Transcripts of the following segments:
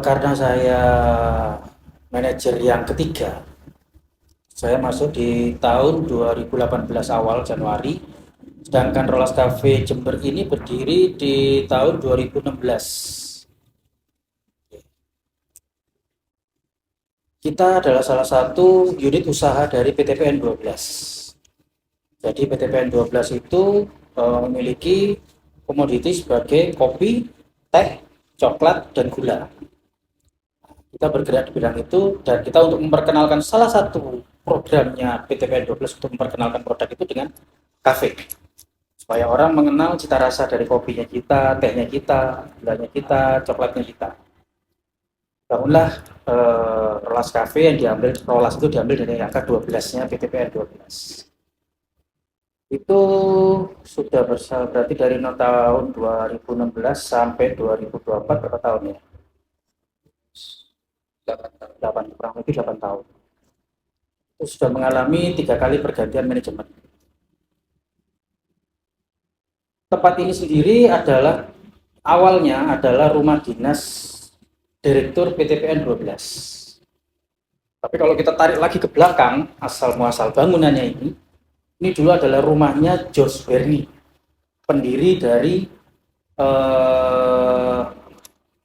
Karena saya manajer yang ketiga, saya masuk di tahun 2018 awal Januari, sedangkan Rolas Cafe Jember ini berdiri di tahun 2016. Kita adalah salah satu unit usaha dari PTPN 12. Jadi PTPN 12 itu memiliki komoditi sebagai kopi, teh, coklat, dan gula. Kita bergerak di bidang itu, dan kita untuk memperkenalkan salah satu programnya PTPN 12 untuk memperkenalkan produk itu dengan kafe, supaya orang mengenal cita rasa dari kopinya kita, tehnya kita, gulanya kita, coklatnya kita. Bangunlah Rolas Cafe yang diambil, Rolas itu diambil dari angka 12-nya PTPN 12. Itu sudah berarti dari tahun 2016 sampai 2024 berapa tahun ya? 8, kurang lebih 8 tahun. Itu sudah mengalami 3 kali pergantian manajemen. Tempat ini sendiri adalah awalnya adalah rumah dinas Direktur PTPN 12. Tapi kalau kita tarik lagi ke belakang, asal muasal bangunannya ini dulu adalah rumahnya George Berni, pendiri dari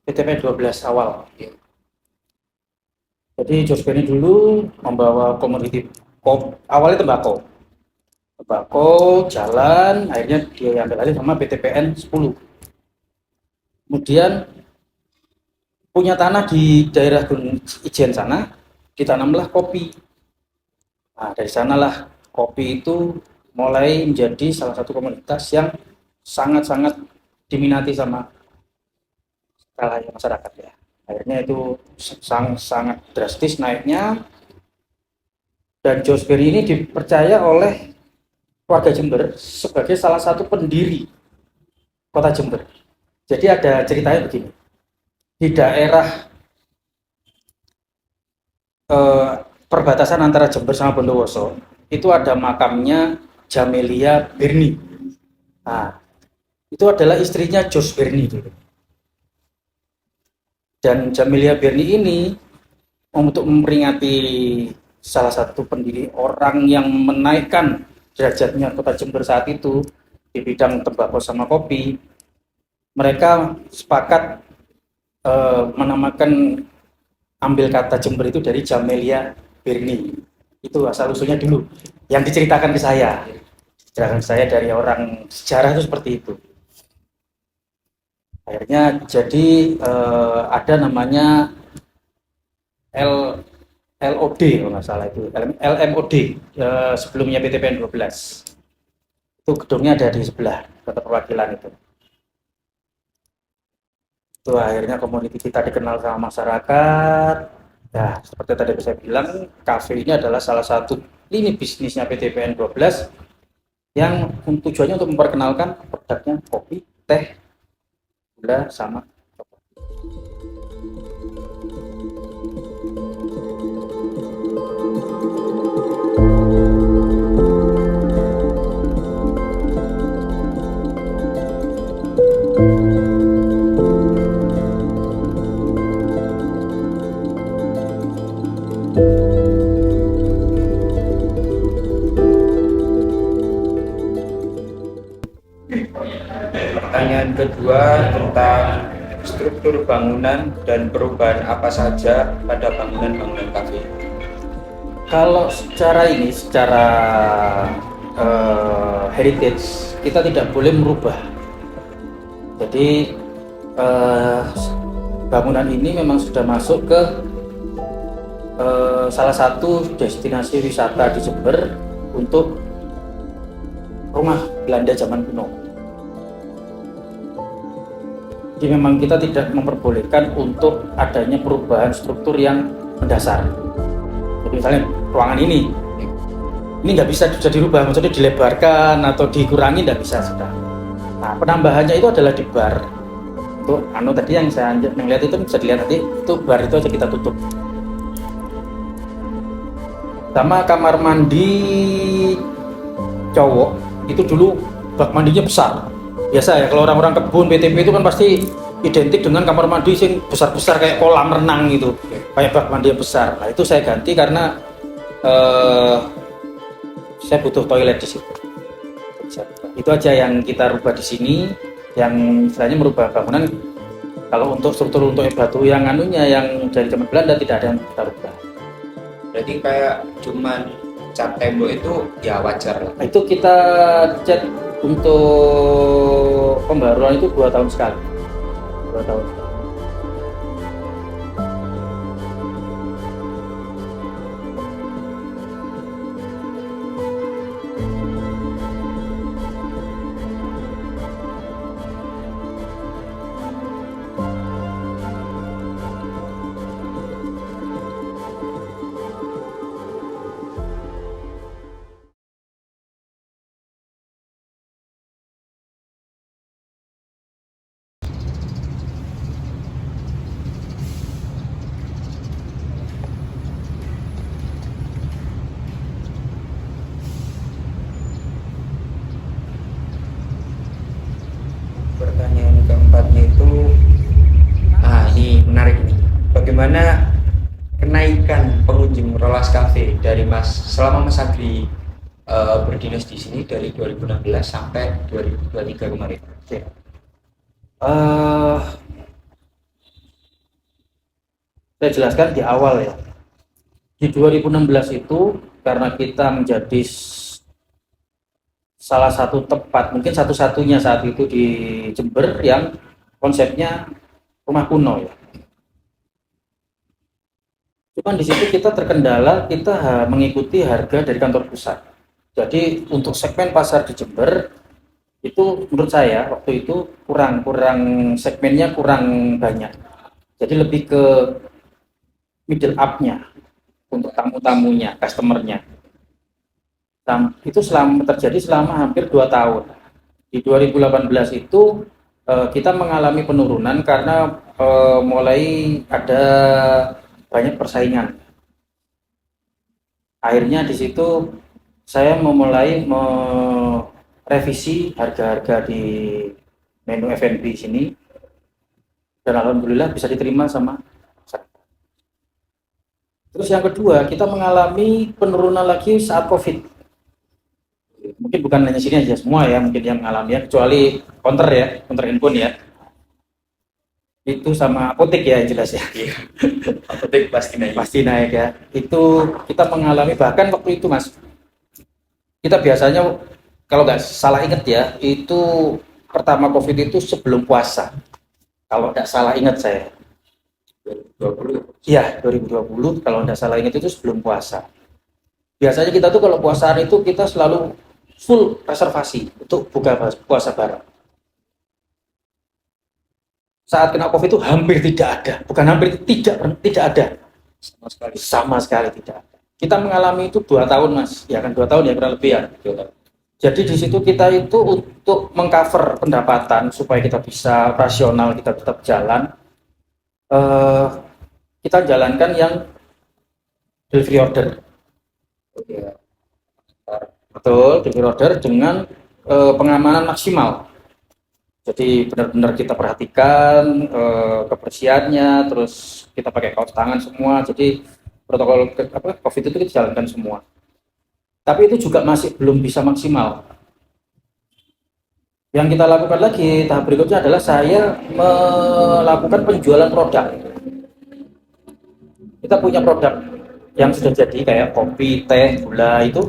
PTPN 12 awal. Jadi George Berni dulu membawa komoditi awalnya tembakau jalan, akhirnya dia ambil alih sama PTPN 10. Kemudian punya tanah di daerah Gunung Ijen sana, ditanamlah kopi. Nah, dari sanalah kopi itu mulai menjadi salah satu komoditas yang sangat-sangat diminati sama kalangan masyarakat ya. Akhirnya itu sangat drastis naiknya, dan George Berni ini dipercaya oleh warga Jember sebagai salah satu pendiri kota Jember. Jadi ada ceritanya begini, di daerah perbatasan antara Jember sama Bondowoso itu ada makamnya Jamelia Berni. Nah, itu adalah istrinya George Berni dulu. Dan Jamelia Berni ini untuk memperingati salah satu pendiri, orang yang menaikkan derajatnya kota Jember saat itu di bidang tembakau sama kopi, mereka sepakat menamakan, ambil kata Jember itu dari Jamelia Berni. Itu asal usulnya dulu yang diceritakan ke saya. Diceritakan ke saya dari orang sejarah itu seperti itu. Akhirnya jadi ada namanya LOD kalau nggak salah itu, LMOD sebelumnya PTPN 12. Itu gedungnya ada di sebelah kota perwakilan itu. Itu akhirnya komoditi kita dikenal sama masyarakat. Ya, seperti tadi saya bilang, kafe ini adalah salah satu lini bisnisnya PTPN 12 yang tujuannya untuk memperkenalkan produknya kopi, teh, gula, sama coklat. Pertanyaan kedua tentang struktur bangunan dan perubahan apa saja pada bangunan-bangunan kafe. Kalau secara heritage kita tidak boleh merubah. Jadi bangunan ini memang sudah masuk ke salah satu destinasi wisata di Jember untuk rumah Belanda zaman kuno. Jadi memang kita tidak memperbolehkan untuk adanya perubahan struktur yang mendasar. Jadi misalnya ruangan ini ini nggak bisa dirubah, maksudnya dilebarkan atau dikurangi nggak bisa sudah. Nah, penambahannya itu adalah di bar. Untuk tadi yang saya lihat itu bisa dilihat tadi, itu bar itu aja kita tutup. Sama kamar mandi cowok itu dulu bak mandinya besar. Biasa ya kalau orang-orang kebun PTP itu kan pasti identik dengan kamar mandi yang besar-besar kayak kolam renang gitu, kayak bak mandi yang besar. Nah itu saya ganti karena saya butuh toilet di situ. Itu aja yang kita rubah di sini, yang istilahnya merubah bangunan. Kalau untuk struktur untuk batu yang yang dari zaman Belanda tidak ada yang kita rubah. Berarti kayak cuman cat tembok itu ya wajar lah. Itu kita cat untuk pembaruan itu 2 tahun sekali. 2 tahun. Pertanyaan keempatnya itu, ini menarik nih. Bagaimana kenaikan pengunjung Rolas Cafe dari selama Mas Agri berdinas di sini dari 2016 sampai 2023 kemarin? Oke. Saya jelaskan di awal ya. Di 2016 itu karena kita menjadi salah satu tempat, mungkin satu-satunya saat itu di Jember yang konsepnya rumah kuno ya. Cuman di situ kita terkendala, kita mengikuti harga dari kantor pusat. Jadi untuk segmen pasar di Jember itu menurut saya waktu itu kurang segmennya kurang banyak. Jadi lebih ke middle up-nya untuk tamu-tamunya, customer-nya. Itu terjadi selama hampir 2 tahun. Di 2018 itu kita mengalami penurunan karena mulai ada banyak persaingan. Akhirnya di situ saya memulai merevisi harga-harga di menu F&B sini dan alhamdulillah bisa diterima sama masyarakat. Terus yang kedua, kita mengalami penurunan lagi saat Covid. Mungkin bukan hanya sini aja, semua ya mungkin yang mengalami ya, kecuali counter handphone ya. Itu sama apotek ya jelas ya. Apotek pasti naik ya. Itu kita mengalami bahkan waktu itu Mas. Kita biasanya kalau nggak salah ingat ya, itu pertama Covid itu sebelum puasa. Kalau nggak salah ingat saya. 2020. Iya, 2020 kalau nggak salah ingat itu sebelum puasa. Biasanya kita tuh kalau puasaan itu kita selalu full reservasi untuk buka puasa bareng. Saat kena Covid itu hampir tidak ada, bukan hampir tidak ada, sama sekali tidak ada. Kita mengalami itu 2 tahun Mas, ya kan 2 tahun ya kurang lebih ya. Jadi di situ kita itu untuk mengcover pendapatan supaya kita bisa rasional, kita tetap jalan. Kita jalankan yang delivery order. Betul, delivery order dengan pengamanan maksimal. Jadi benar-benar kita perhatikan kebersihannya, terus kita pakai kaos tangan semua. Jadi protokol COVID itu kita jalankan semua. Tapi itu juga masih belum bisa maksimal. Yang kita lakukan lagi tahap berikutnya adalah saya melakukan penjualan produk. Kita punya produk yang sudah jadi kayak kopi, teh, gula itu.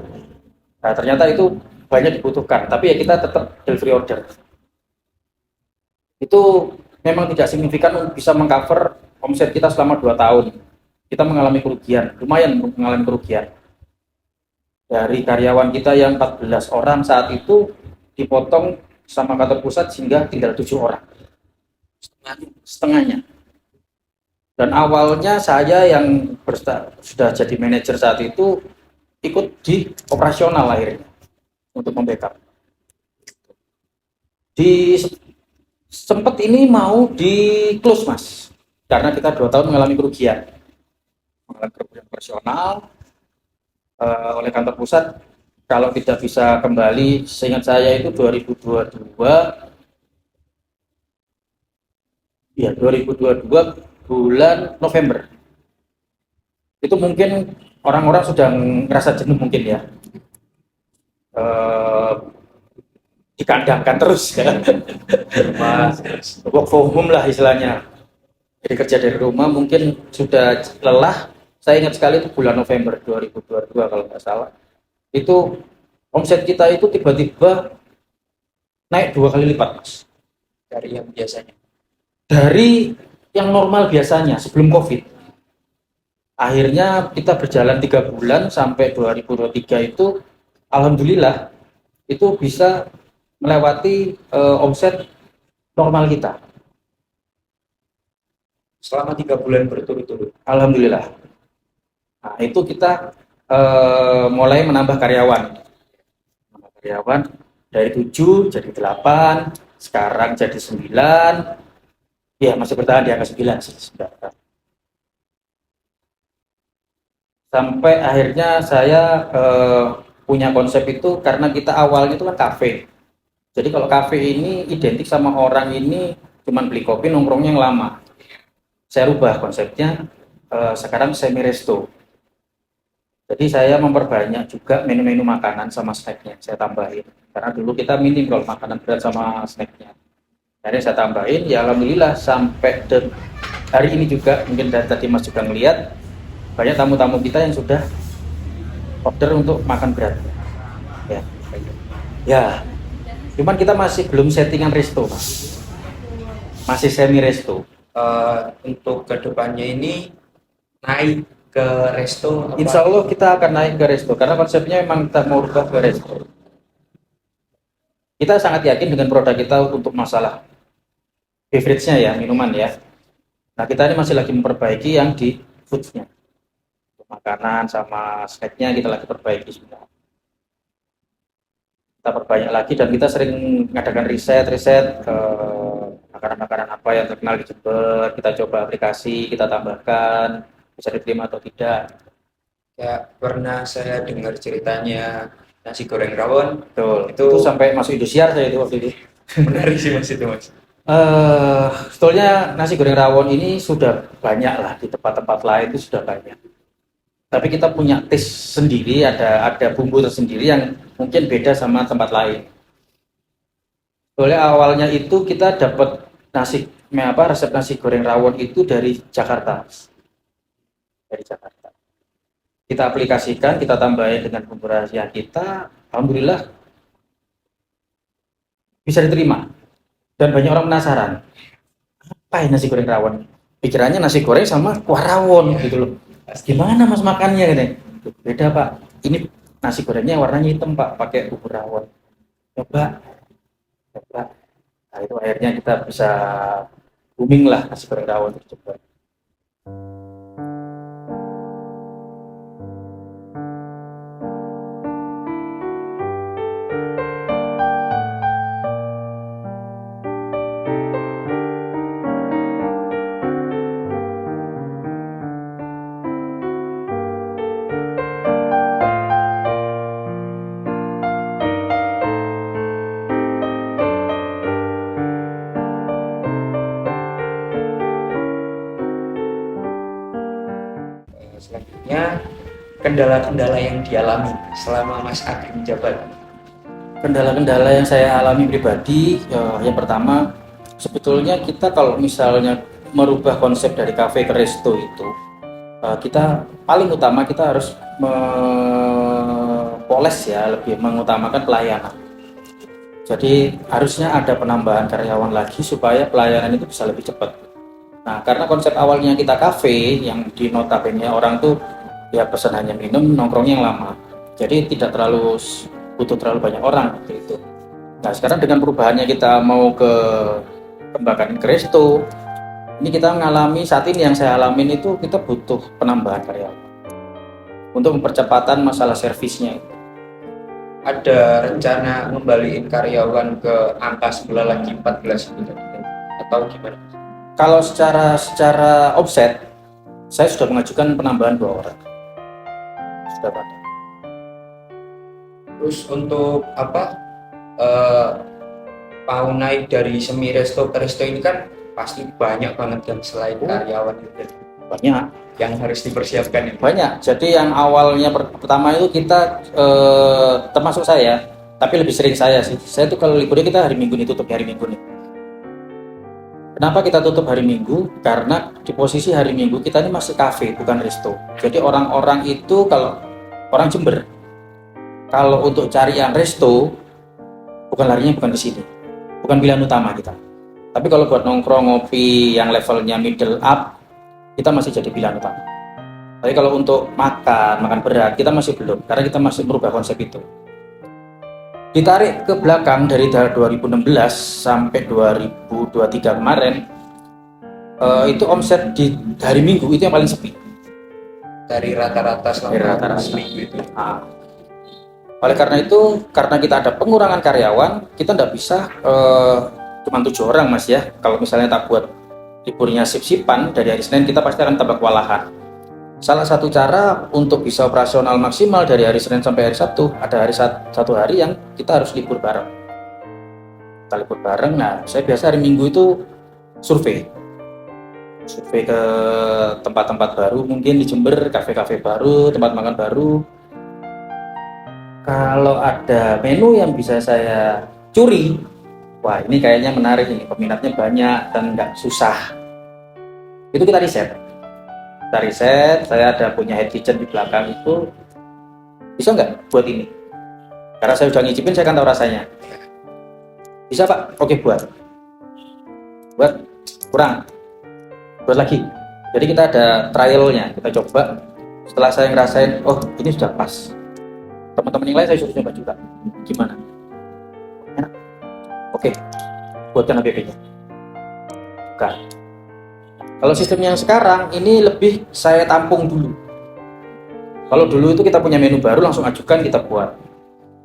Nah, ternyata itu banyak dibutuhkan, tapi ya kita tetap delivery order. Itu memang tidak signifikan bisa mengcover omset kita selama 2 tahun. Kita mengalami kerugian, lumayan mengalami kerugian. Dari karyawan kita yang 14 orang saat itu dipotong sama kantor pusat sehingga tinggal 7 orang. Setengahnya. Dan awalnya saya yang sudah jadi manajer saat itu ikut di operasional akhirnya untuk membackup. Di sempat ini mau di close mas, karena kita 2 tahun mengalami kerugian operasional oleh kantor pusat. Kalau tidak bisa kembali, seingat saya itu 2022, ya 2022 bulan November. Itu mungkin orang-orang sudah ngerasa jenuh mungkin ya, dikandangkan terus ya. Work from home lah istilahnya, jadi kerja dari rumah, mungkin sudah lelah. Saya ingat sekali itu bulan November 2022 kalau nggak salah, itu omset kita itu tiba-tiba naik 2 kali lipat mas, dari yang biasanya. dari yang normal biasanya sebelum COVID. Akhirnya kita berjalan 3 bulan sampai 2023 itu, alhamdulillah itu bisa melewati omset normal kita. Selama 3 bulan berturut-turut. Alhamdulillah. Nah, itu kita mulai menambah karyawan. Dari 7 jadi 8, sekarang jadi 9. Ya, masih bertahan di angka 9 sih. Sampai akhirnya saya punya konsep itu karena kita awalnya itu kan kafe. Jadi kalau kafe ini identik sama orang ini cuman beli kopi nongkrongnya yang lama. Saya rubah konsepnya, sekarang semi resto. Jadi saya memperbanyak juga menu-menu makanan sama snacknya, saya tambahin. Karena dulu kita minim kalau makanan berat sama snacknya. Jadi saya tambahin, ya alhamdulillah sampai hari ini juga, mungkin dari tadi Mas juga melihat, banyak tamu-tamu kita yang sudah order untuk makan berat. Ya, ya. Cuman kita masih belum settingan resto, Mas. Masih semi resto. Untuk kedepannya ini naik ke resto apa? Insya Allah kita akan naik ke resto karena konsepnya memang kita mau rubah ke resto. Kita sangat yakin dengan produk kita untuk masalah beverage-nya ya, minuman ya. Nah kita ini masih lagi memperbaiki yang di food-nya, makanan sama snack-nya kita lagi perbaiki sudah. Kita perbanyak lagi dan kita sering mengadakan riset ke makanan-makanan apa yang terkenal di Jember. Kita coba aplikasi, kita tambahkan, bisa diterima atau tidak. Ya pernah saya dengar ceritanya nasi goreng rawon. Betul. Itu sampai masuk Indosiar saya itu waktu itu. Menarik sih mas itu mas. Sebetulnya nasi goreng rawon ini sudah banyak lah di tempat-tempat lain, itu sudah banyak. Tapi kita punya taste sendiri, ada bumbu tersendiri yang mungkin beda sama tempat lain. Sebetulnya awalnya itu kita dapat resep nasi goreng rawon itu dari Jakarta. Dari Jakarta. Kita aplikasikan, kita tambahin dengan bumbu rahasia kita, alhamdulillah bisa diterima. Dan banyak orang penasaran, apa ya nasi goreng rawon? Pikirannya nasi goreng sama kuah rawon gitu loh. Gimana mas makannya? Gitu. Beda pak, ini nasi gorengnya warnanya hitam pak, pakai bubur rawon. Coba. Nah itu akhirnya kita bisa booming lah nasi goreng rawon itu coba. Selanjutnya kendala-kendala yang dialami selama Mas Agri menjabat. Kendala-kendala yang saya alami pribadi, yang pertama sebetulnya kita kalau misalnya merubah konsep dari kafe ke resto itu, kita paling utama kita harus poles ya, lebih mengutamakan pelayanan. Jadi harusnya ada penambahan karyawan lagi supaya pelayanan itu bisa lebih cepat. Nah, karena konsep awalnya kita kafe yang di notabene orang tuh ya pesan hanya minum, nongkrongnya yang lama. Jadi tidak butuh terlalu banyak orang seperti itu. Nah, sekarang dengan perubahannya kita mau kembangkan ke resto, ini kita mengalami saat ini yang saya alamin itu kita butuh penambahan karyawan. untuk mempercepatan masalah servisnya. Ada rencana ngembaliin karyawan ke angka semula lagi 14 itu tadi, atau gimana? Kalau secara offset, saya sudah mengajukan penambahan 2 orang. Sudah ada. Terus untuk apa, mau naik dari semi resto ke resto ini kan pasti banyak banget kan selain karyawan itu Banyak. yang harus dipersiapkan itu. Banyak. Jadi yang awalnya pertama itu kita termasuk saya, tapi lebih sering saya sih. Saya tuh kalau liburnya kita hari Minggu nih, tutup hari Minggu nih. Kenapa kita tutup hari Minggu? Karena di posisi hari Minggu kita ini masih kafe, bukan resto. Jadi orang-orang itu kalau orang Jember, kalau untuk cari yang resto, bukan larinya bukan ke sini, bukan pilihan utama kita. Tapi kalau buat nongkrong ngopi yang levelnya middle up, kita masih jadi pilihan utama. Tapi kalau untuk makan berat, kita masih belum, karena kita masih merubah konsep itu. Ditarik ke belakang dari tahun 2016 sampai 2023 kemarin, itu omset di hari Minggu itu yang paling sepi. Dari rata-rata Dari selama rata-rata. seminggu itu. Nah, oleh karena itu, karena kita ada pengurangan karyawan, kita nggak bisa cuma 7 orang mas ya. Kalau misalnya tak buat liburnya sip-sipan dari hari Senin, kita pasti akan tambah kewalahan. Salah satu cara untuk bisa operasional maksimal dari hari Senin sampai hari Sabtu, ada satu hari yang kita harus libur bareng. Kita libur bareng. Nah, saya biasa hari Minggu itu survei ke tempat-tempat baru, mungkin di Jember, kafe-kafe baru, tempat makan baru. Kalau ada menu yang bisa saya curi, wah ini kayaknya menarik ini, peminatnya banyak dan nggak susah. Itu kita riset, saya ada punya head kitchen di belakang itu, bisa nggak buat ini? Karena saya udah ngicipin, saya kan tahu rasanya. Bisa pak? Oke buat kurang, buat lagi. Jadi kita ada trialnya, kita coba. Setelah saya ngerasain, oh ini sudah pas, teman-teman yang lain saya suruh coba juga. Gimana? Enak? Oke, buatkan APP-nya. Bukan. Kalau sistem yang sekarang ini lebih saya tampung dulu. Kalau dulu itu kita punya menu baru langsung ajukan kita buat.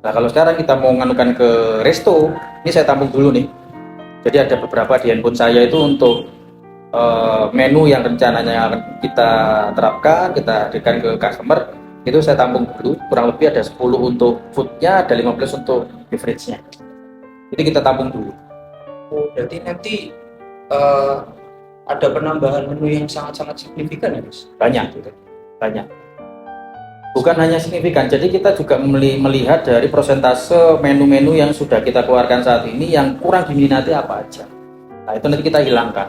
Nah kalau sekarang kita mau nganukan ke resto, ini saya tampung dulu nih. Jadi ada beberapa di handphone saya itu untuk menu yang rencananya akan kita terapkan, kita berikan ke customer, itu saya tampung dulu. Kurang lebih ada 10 untuk foodnya, ada 15 untuk beverage-nya. Itu kita tampung dulu. Oh, berarti nanti ada penambahan menu yang sangat-sangat signifikan ya mas? Banyak gitu, banyak. Bukan hanya signifikan, jadi kita juga melihat dari persentase menu-menu yang sudah kita keluarkan saat ini yang kurang diminati apa aja. Nah itu nanti kita hilangkan.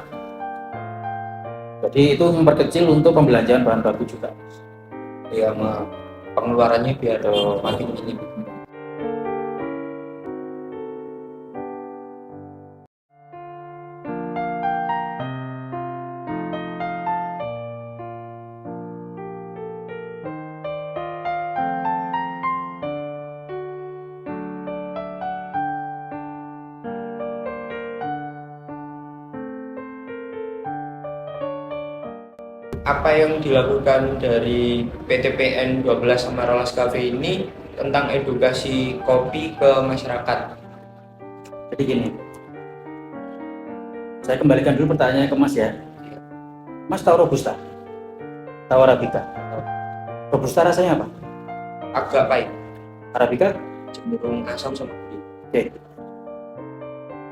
Jadi itu memperkecil untuk pembelanjaan bahan baku juga. Ya, pengeluarannya biar makin minim. Apa yang dilakukan dari PTPN 12 sama Rolas Cafe ini tentang edukasi kopi ke masyarakat? Jadi gini, saya kembalikan dulu pertanyaannya ke Mas ya. Mas tahu Robusta? Tahu Arabica? Robusta rasanya apa? Agak pahit, Arabica? cenderung asam sama gurih. Oke.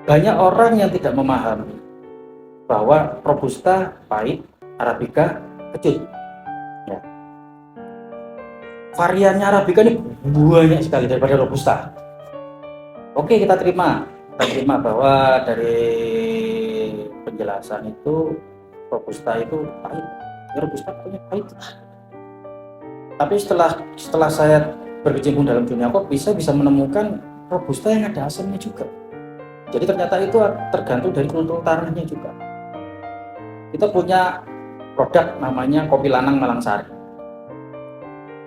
Banyak orang yang tidak memahami bahwa Robusta pahit, Arabica kecut. Ya. Variannya Arabica ini banyak sekali daripada Robusta. Oke, kita terima bahwa dari penjelasan itu Robusta itu pahit. Ya, Robusta punya pahit. Tapi setelah saya berkecimpung dalam dunia kopi, saya bisa menemukan Robusta yang ada asamnya juga. Jadi ternyata itu tergantung dari kultur tanahnya juga. Kita punya produk namanya kopi lanang Malangsari,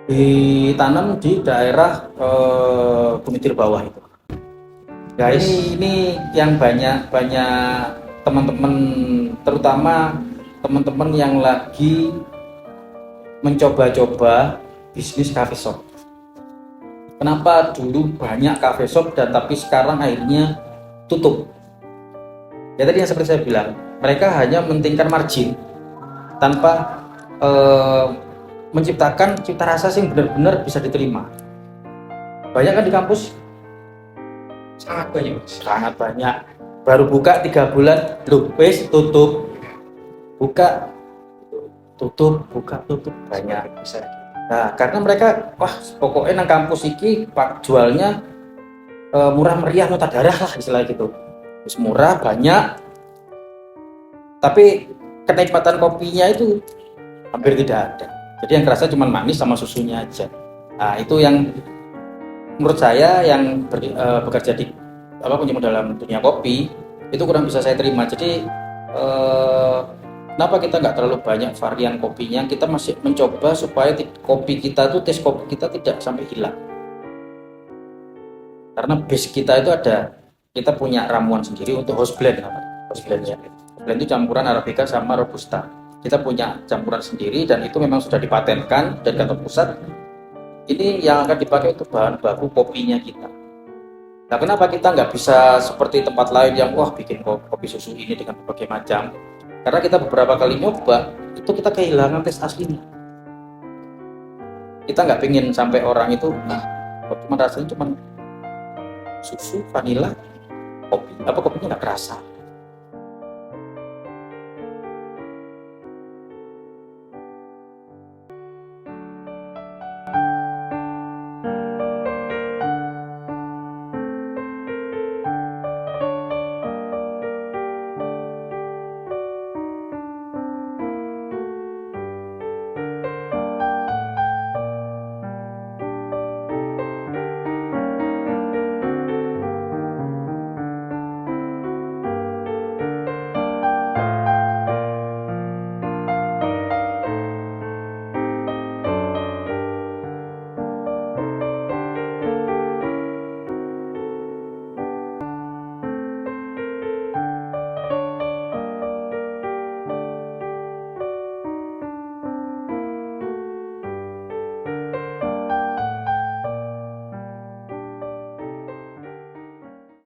ditanam di daerah Bumitir bawah itu. Guys, ini yang banyak teman-teman, terutama teman-teman yang lagi mencoba-coba bisnis cafe shop. Kenapa dulu banyak cafe shop dan tapi sekarang akhirnya tutup? Ya tadi yang seperti saya bilang, mereka hanya mementingkan margin tanpa menciptakan cita rasa yang benar-benar bisa diterima. Banyak kan di kampus? Sangat banyak, Mas. Sangat banyak. Baru buka 3 bulan, loh, wes tutup. Buka, tutup, buka, tutup. Banyak. Bisa. Nah, karena mereka, wah, pokoknya nang kampus iki pak jualnya murah meriah nota darah lah istilah gitu. Terus murah, banyak. Tapi kenikmatan kopinya itu hampir tidak ada. Jadi yang kerasa cuma manis sama susunya aja. Nah, itu yang menurut saya yang bekerja di punya dalam dunia kopi itu kurang bisa saya terima. Jadi kenapa kita nggak terlalu banyak varian kopinya? Kita masih mencoba supaya kopi kita tuh tes kopi kita tidak sampai hilang. Karena base kita itu ada, kita punya ramuan sendiri untuk house blend, house blendnya. Blend itu campuran Arabica sama Robusta. Kita punya campuran sendiri dan itu memang sudah dipatenkan dari kantor pusat. Ini yang akan dipakai untuk bahan baku kopinya kita. Nah, kenapa kita nggak bisa seperti tempat lain yang wah bikin kopi susu ini dengan berbagai macam? Karena kita beberapa kali nyoba, itu kita kehilangan tes aslinya. Kita nggak pengen sampai orang itu, cuma rasanya cuma susu, vanila, kopi, kopinya nggak kerasa.